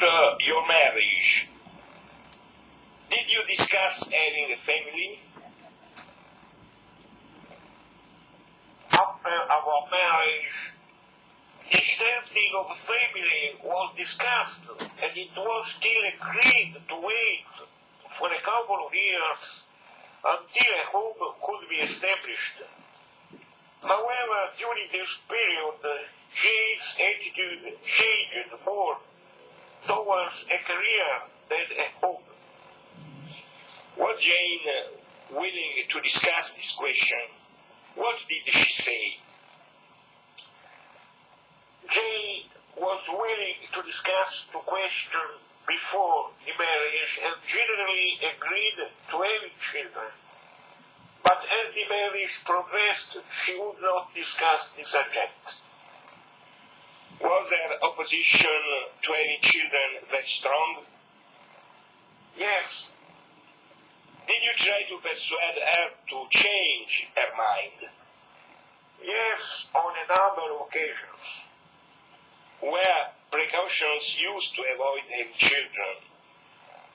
After your marriage, did you discuss having a family? After our marriage, the starting of a family was discussed, and it was still agreed to wait for a couple of years until a home could be established. However, during this period, Jane's attitude changed more towards a career than a home. Was Jane willing to discuss this question? What did she say? Jane was willing to discuss the question before the marriage and generally agreed to having children. But as the marriage progressed, she would not discuss the subject. Was her opposition to having children that strong? Yes. Did you try to persuade her to change her mind? Yes, on a number of occasions. Were precautions used to avoid having children?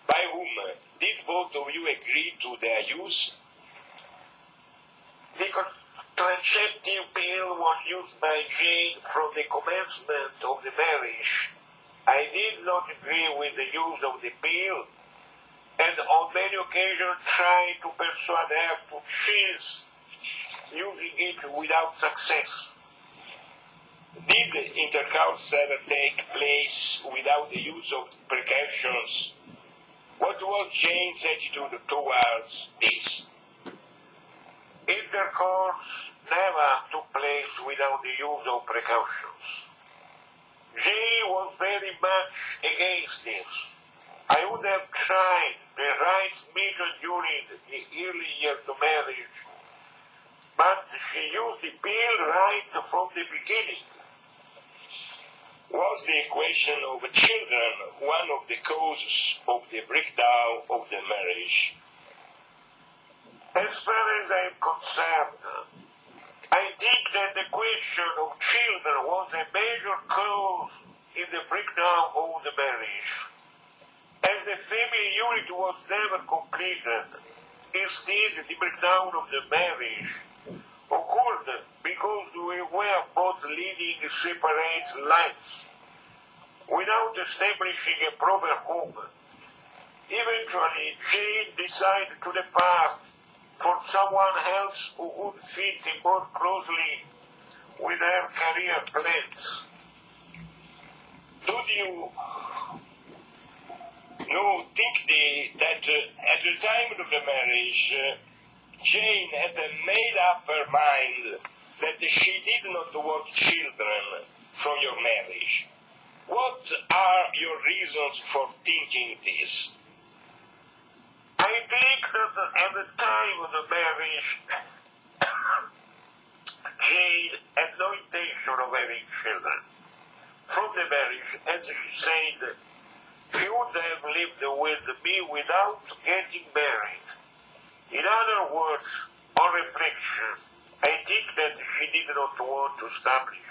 By whom? Did both of you agree to their use? The contraceptive pill was used by Jane from the commencement of the marriage. I did not agree with the use of the pill, and on many occasions tried to persuade her to cease using it without success. Did intercourse ever take place without the use of precautions? What was Jane's attitude towards this? Intercourse never took place without the use of precautions. Jane was very much against this. I would have tried the right method during the early years of marriage, but she used the pill right from the beginning. Was the question of children one of the causes of the breakdown of the marriage? As far as I am concerned, I think that the question of children was a major cause in the breakdown of the marriage. As the family unit was never completed, instead the breakdown of the marriage occurred because we were both leading separate lives without establishing a proper home. Eventually, Jane decided to depart for someone else who would fit more closely with her career plans. Did you think that at the time of the marriage, Jane had made up her mind that she did not want children from your marriage? What are your reasons for thinking this? I think that at the time of the marriage, Jane had no intention of having children. From the marriage, as she said, she would have lived with me without getting married. In other words, on reflection, I think that she did not want to establish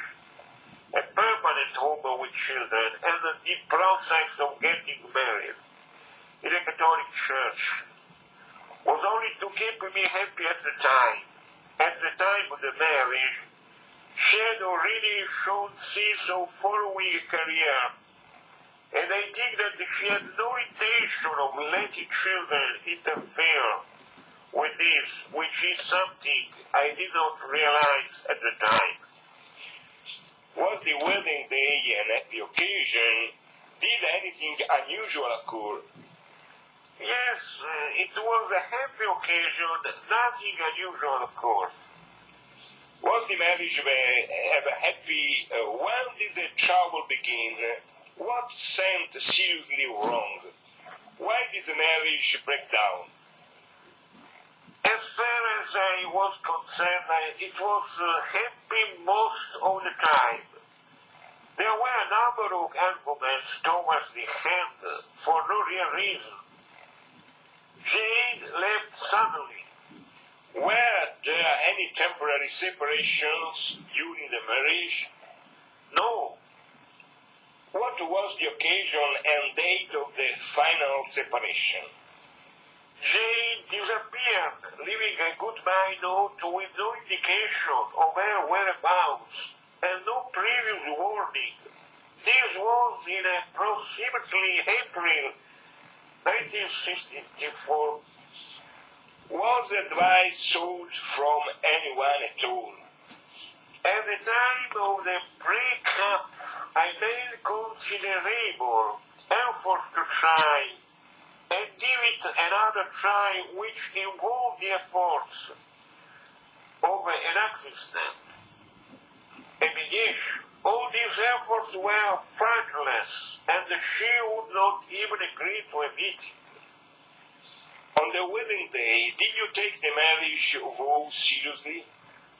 a permanent home with children, and the process of getting married in a Catholic church was only to keep me happy at the time. At the time of the marriage, she had already shown signs of following a career, and I think that she had no intention of letting children interfere with this, which is something I did not realize at the time. Was the wedding day an happy occasion? Did anything unusual occur? Yes, it was a happy occasion. Nothing unusual occurred. Was the marriage ever happy? When did the trouble begin? What went seriously wrong? Why did the marriage break down? As far as I was concerned, it was happy most of the time. There were a number of arguments towards the end for no real reason. Jane left suddenly. Were there any temporary separations during the marriage? No. What What was the occasion and date of the final separation? Jane disappeared, leaving a goodbye note with no indication of her whereabouts and no previous warning. This was in approximately April 1964. Was advice sought from anyone at all? At the time of the breakup, I made considerable effort to try and give it another try, which involved the efforts of an assistant, a mediation. All these efforts were fruitless, and she would not even agree to a meeting. On the wedding day, did you take the marriage vow seriously?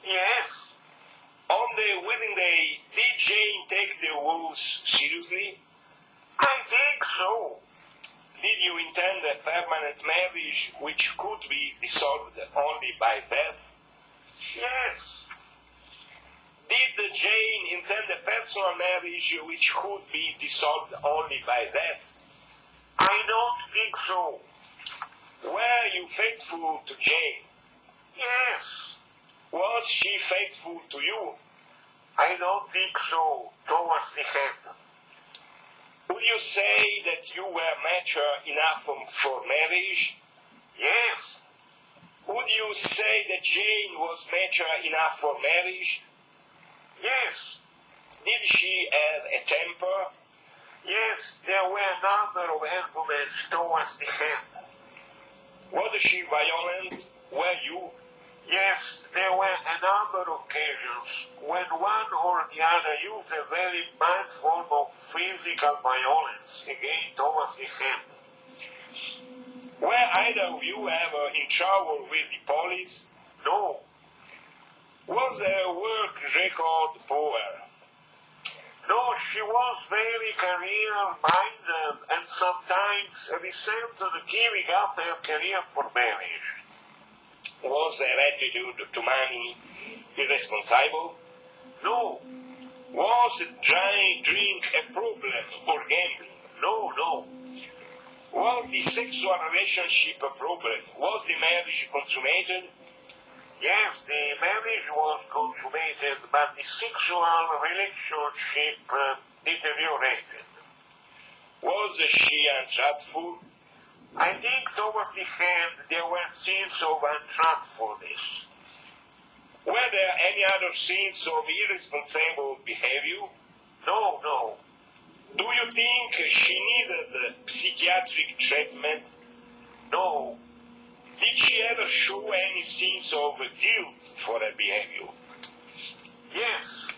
Yes. On the wedding day, did Jane take the vows seriously? I think so. Did you intend a permanent marriage which could be dissolved only by death? Yes. Did Jane intend a personal marriage which could be dissolved only by death? I don't think so. Were you faithful to Jane? Yes. Was she faithful to you? I don't think so, towards the end. Would you say that you were mature enough for marriage? Yes. Would you say that Jane was mature enough for marriage? Yes. Did she have a temper? Yes, there were a number of arguments towards the end. Was she violent? Were you? Yes, there were a number of occasions when one or the other used a very bad form of physical violence, again towards the end. Were either of you ever in trouble with the police? No. Was her work record poor? No, she was very career-minded and sometimes resented giving up her career for marriage. Was her attitude to money irresponsible? No. Was drink a problem or gambling? No. Was the sexual relationship a problem? Was the marriage consummated? Yes, the marriage was consummated, but the sexual relationship deteriorated. Was she untruthful? I think towards the end there were scenes of untruthfulness. Were there any other scenes of irresponsible behavior? No. Do you think she needed psychiatric treatment? No. Did she ever show any signs of guilt for her behavior? Yes.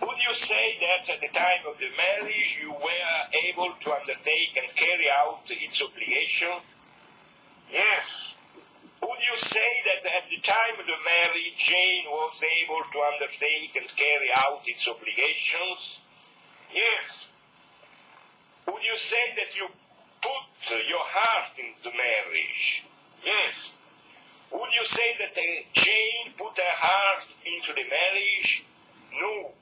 Would you say that at the time of the marriage you were able to undertake and carry out its obligation? Yes. Would you say that at the time of the marriage Jane was able to undertake and carry out its obligations? Yes. Would you say that you put your heart into marriage? Yes. Would you say that Jane put her heart into the marriage? No.